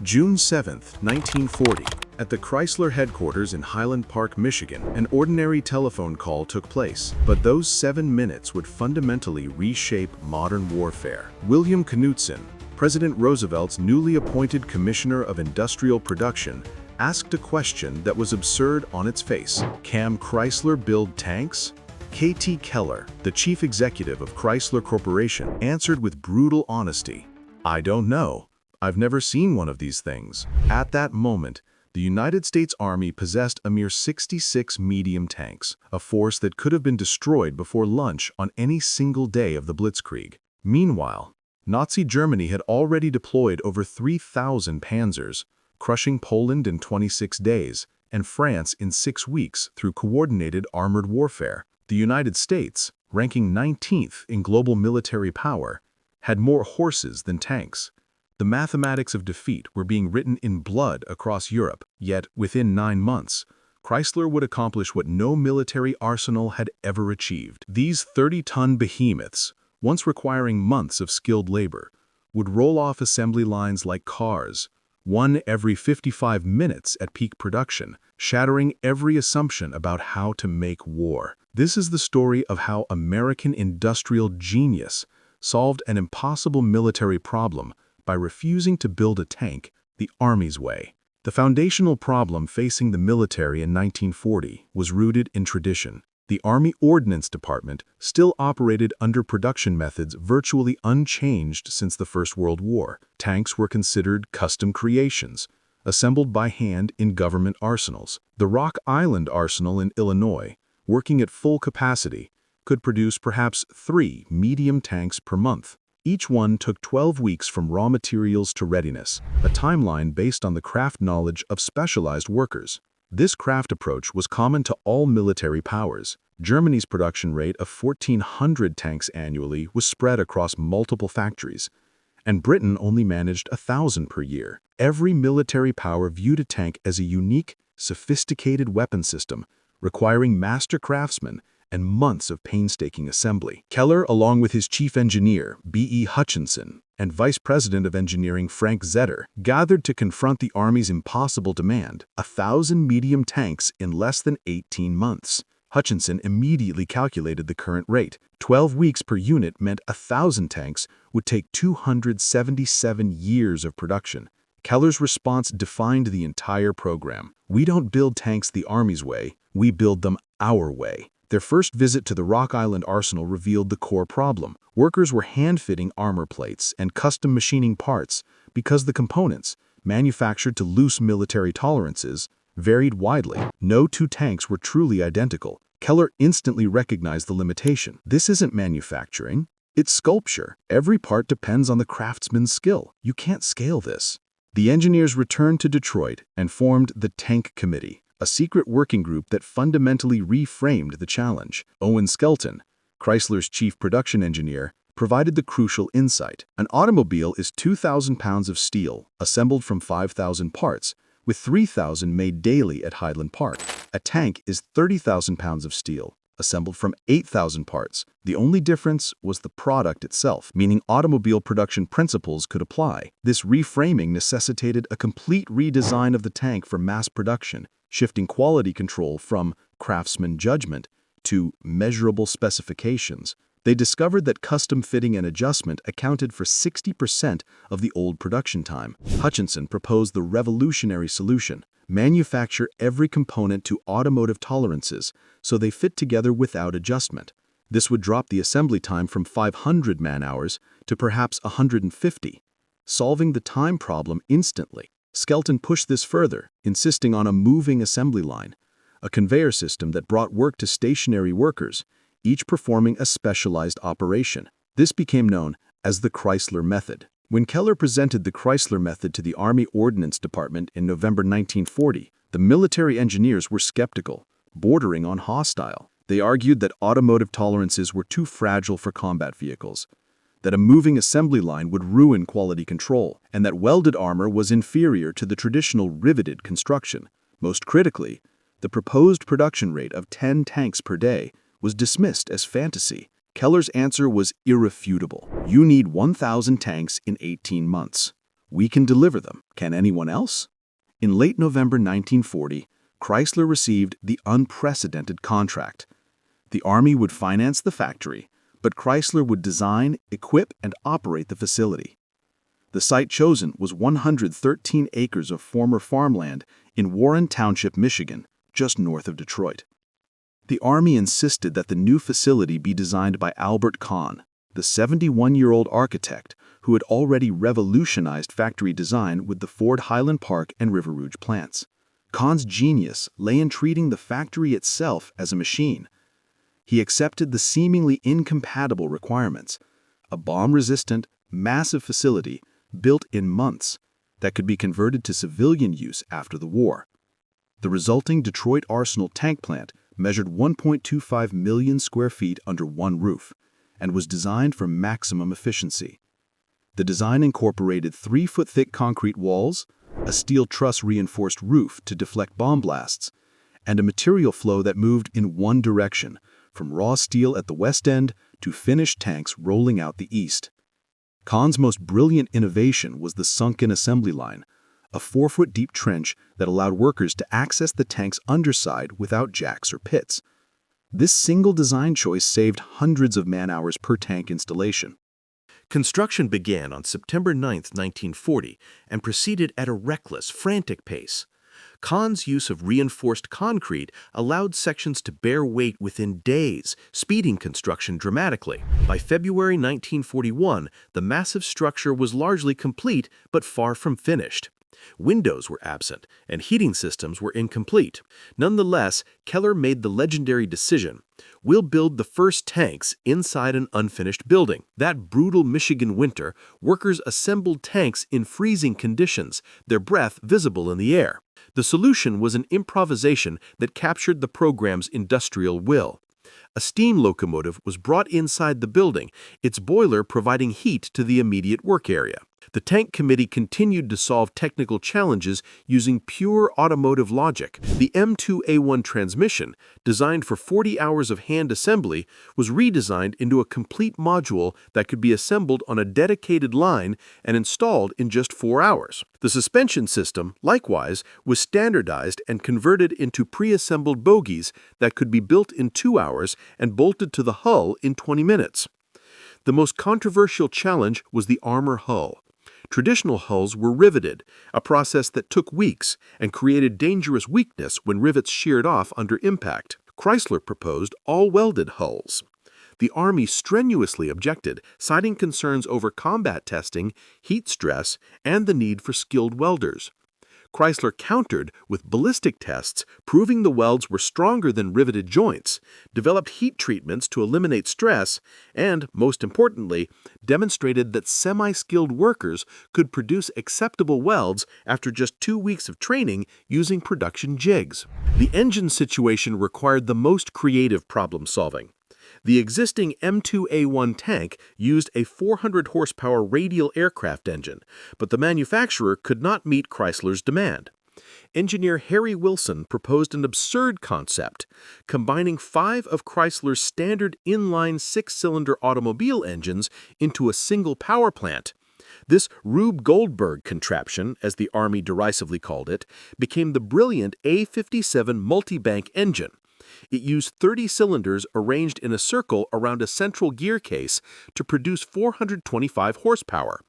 June 7, 1940, at the Chrysler headquarters in Highland Park, Michigan, an ordinary telephone call took place, but those 7 minutes would fundamentally reshape modern warfare. William Knudsen, President Roosevelt's newly appointed Commissioner of Industrial Production, asked a question that was absurd on its face. Can Chrysler build tanks? K.T. Keller, the chief executive of Chrysler Corporation, answered with brutal honesty, "I don't know. I've never seen one of these things." At that moment, the United States Army possessed a mere 66 medium tanks, a force that could have been destroyed before lunch on any single day of the Blitzkrieg. Meanwhile, Nazi Germany had already deployed over 3,000 Panzers, crushing Poland in 26 days and France in 6 weeks through coordinated armored warfare. The United States, ranking 19th in global military power, had more horses than tanks. The mathematics of defeat were being written in blood across Europe, yet within 9 months, Chrysler would accomplish what no military arsenal had ever achieved. These 30-ton behemoths, once requiring months of skilled labor, would roll off assembly lines like cars, one every 55 minutes at peak production, shattering every assumption about how to make war. This is the story of how American industrial genius solved an impossible military problem by refusing to build a tank the Army's way. The foundational problem facing the military in 1940 was rooted in tradition. The Army Ordnance Department still operated under production methods virtually unchanged since the First World War. Tanks were considered custom creations, assembled by hand in government arsenals. The Rock Island Arsenal in Illinois, working at full capacity, could produce perhaps 3 medium tanks per month. Each one took 12 weeks from raw materials to readiness, a timeline based on the craft knowledge of specialized workers. This craft approach was common to all military powers. Germany's production rate of 1,400 tanks annually was spread across multiple factories, and Britain only managed 1,000 per year. Every military power viewed a tank as a unique, sophisticated weapon system, requiring master craftsmen and months of painstaking assembly. Keller, along with his chief engineer, B.E. Hutchinson, and vice president of engineering Frank Zetter, gathered to confront the Army's impossible demand: 1,000 medium tanks in less than 18 months. Hutchinson immediately calculated the current rate. 12 weeks per unit meant 1,000 tanks would take 277 years of production. Keller's response defined the entire program. "We don't build tanks the Army's way, we build them our way." Their first visit to the Rock Island Arsenal revealed the core problem. Workers were hand-fitting armor plates and custom machining parts because the components, manufactured to loose military tolerances, varied widely. No 2 tanks were truly identical. Keller instantly recognized the limitation. This isn't manufacturing, it's sculpture. Every part depends on the craftsman's skill. You can't scale this. The engineers returned to Detroit and formed the Tank Committee, a secret working group that fundamentally reframed the challenge. Owen Skelton, Chrysler's chief production engineer, provided the crucial insight. An automobile is 2,000 pounds of steel, assembled from 5,000 parts, with 3,000 made daily at Highland Park. A tank is 30,000 pounds of steel, assembled from 8,000 parts. The only difference was the product itself, meaning automobile production principles could apply. This reframing necessitated a complete redesign of the tank for mass production, shifting quality control from craftsman judgment to measurable specifications. They discovered that custom fitting and adjustment accounted for 60% of the old production time. Hutchinson proposed the revolutionary solution: manufacture every component to automotive tolerances so they fit together without adjustment. This would drop the assembly time from 500 man-hours to perhaps 150, solving the time problem instantly. Skelton pushed this further, insisting on a moving assembly line, a conveyor system that brought work to stationary workers, each performing a specialized operation. This became known as the Chrysler method. When Keller presented the Chrysler method to the Army Ordnance Department in November 1940, the military engineers were skeptical, bordering on hostile. They argued that automotive tolerances were too fragile for combat vehicles, that a moving assembly line would ruin quality control, and that welded armor was inferior to the traditional riveted construction. Most critically, the proposed production rate of 10 tanks per day was dismissed as fantasy. Keller's answer was irrefutable. You need 1,000 tanks in 18 months. We can deliver them. Can anyone else? In late November 1940, Chrysler received the unprecedented contract. The Army would finance the factory, but Chrysler would design, equip, and operate the facility. The site chosen was 113 acres of former farmland in Warren Township, Michigan, just north of Detroit. The Army insisted that the new facility be designed by Albert Kahn, the 71-year-old architect who had already revolutionized factory design with the Ford Highland Park and River Rouge plants. Kahn's genius lay in treating the factory itself as a machine. He accepted the seemingly incompatible requirements: a bomb-resistant, massive facility built in months that could be converted to civilian use after the war. The resulting Detroit Arsenal tank plant measured 1.25 million square feet under one roof and was designed for maximum efficiency. The design incorporated 3-foot-thick concrete walls, a steel truss-reinforced roof to deflect bomb blasts, and a material flow that moved in one direction, from raw steel at the west end to finished tanks rolling out the east. Kahn's most brilliant innovation was the sunken assembly line, a 4-foot-deep trench that allowed workers to access the tank's underside without jacks or pits. This single design choice saved hundreds of man-hours per tank installation. Construction began on September 9, 1940, and proceeded at a reckless, frantic pace. Kahn's use of reinforced concrete allowed sections to bear weight within days, speeding construction dramatically. By February 1941, the massive structure was largely complete but far from finished. Windows were absent, and heating systems were incomplete. Nonetheless, Keller made the legendary decision: we'll build the first tanks inside an unfinished building. That brutal Michigan winter, workers assembled tanks in freezing conditions, their breath visible in the air. The solution was an improvisation that captured the program's industrial will. A steam locomotive was brought inside the building, its boiler providing heat to the immediate work area. The tank committee continued to solve technical challenges using pure automotive logic. The M2A1 transmission, designed for 40 hours of hand assembly, was redesigned into a complete module that could be assembled on a dedicated line and installed in just 4 hours. The suspension system, likewise, was standardized and converted into pre-assembled bogies that could be built in 2 hours and bolted to the hull in 20 minutes. The most controversial challenge was the armor hull. Traditional hulls were riveted, a process that took weeks and created dangerous weakness when rivets sheared off under impact. Chrysler proposed all-welded hulls. The Army strenuously objected, citing concerns over combat testing, heat stress, and the need for skilled welders. Chrysler countered with ballistic tests, proving the welds were stronger than riveted joints, developed heat treatments to eliminate stress, and, most importantly, demonstrated that semi-skilled workers could produce acceptable welds after just 2 weeks of training using production jigs. The engine situation required the most creative problem-solving. The existing M2A1 tank used a 400-horsepower radial aircraft engine, but the manufacturer could not meet Chrysler's demand. Engineer Harry Wilson proposed an absurd concept, combining 5 of Chrysler's standard inline 6-cylinder automobile engines into a single power plant. This Rube Goldberg contraption, as the Army derisively called it, became the brilliant A57 multibank engine. It used 30 cylinders arranged in a circle around a central gear case to produce 425 horsepower.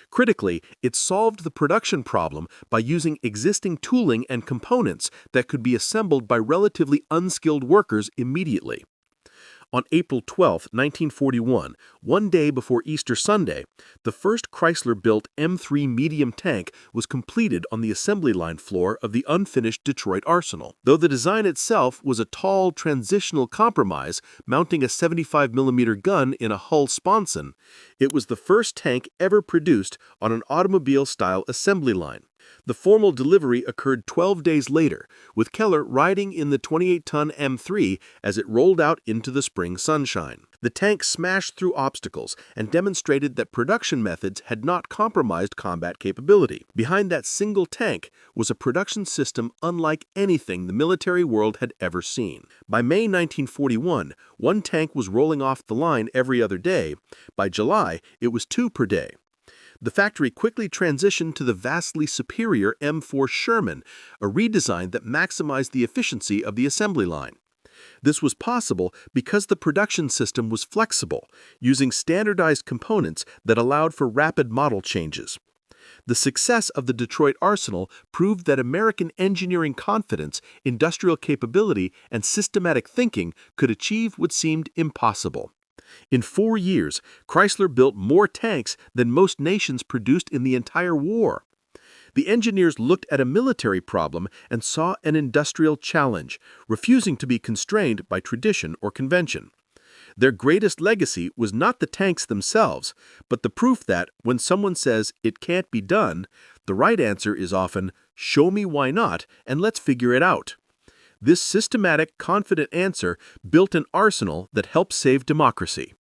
Critically, it solved the production problem by using existing tooling and components that could be assembled by relatively unskilled workers immediately. On April 12, 1941, one day before Easter Sunday, the first Chrysler-built M3 medium tank was completed on the assembly line floor of the unfinished Detroit Arsenal. Though the design itself was a tall, transitional compromise mounting a 75mm gun in a hull sponson, it was the first tank ever produced on an automobile-style assembly line. The formal delivery occurred 12 days later, with Keller riding in the 28-ton M3 as it rolled out into the spring sunshine. The tank smashed through obstacles and demonstrated that production methods had not compromised combat capability. Behind that single tank was a production system unlike anything the military world had ever seen. By May 1941, one tank was rolling off the line every other day. By July, it was 2 per day. The factory quickly transitioned to the vastly superior M4 Sherman, a redesign that maximized the efficiency of the assembly line. This was possible because the production system was flexible, using standardized components that allowed for rapid model changes. The success of the Detroit Arsenal proved that American engineering confidence, industrial capability, and systematic thinking could achieve what seemed impossible. In 4 years, Chrysler built more tanks than most nations produced in the entire war. The engineers looked at a military problem and saw an industrial challenge, refusing to be constrained by tradition or convention. Their greatest legacy was not the tanks themselves, but the proof that, when someone says it can't be done, the right answer is often, show me why not, and let's figure it out. This systematic, confident answer built an arsenal that helped save democracy.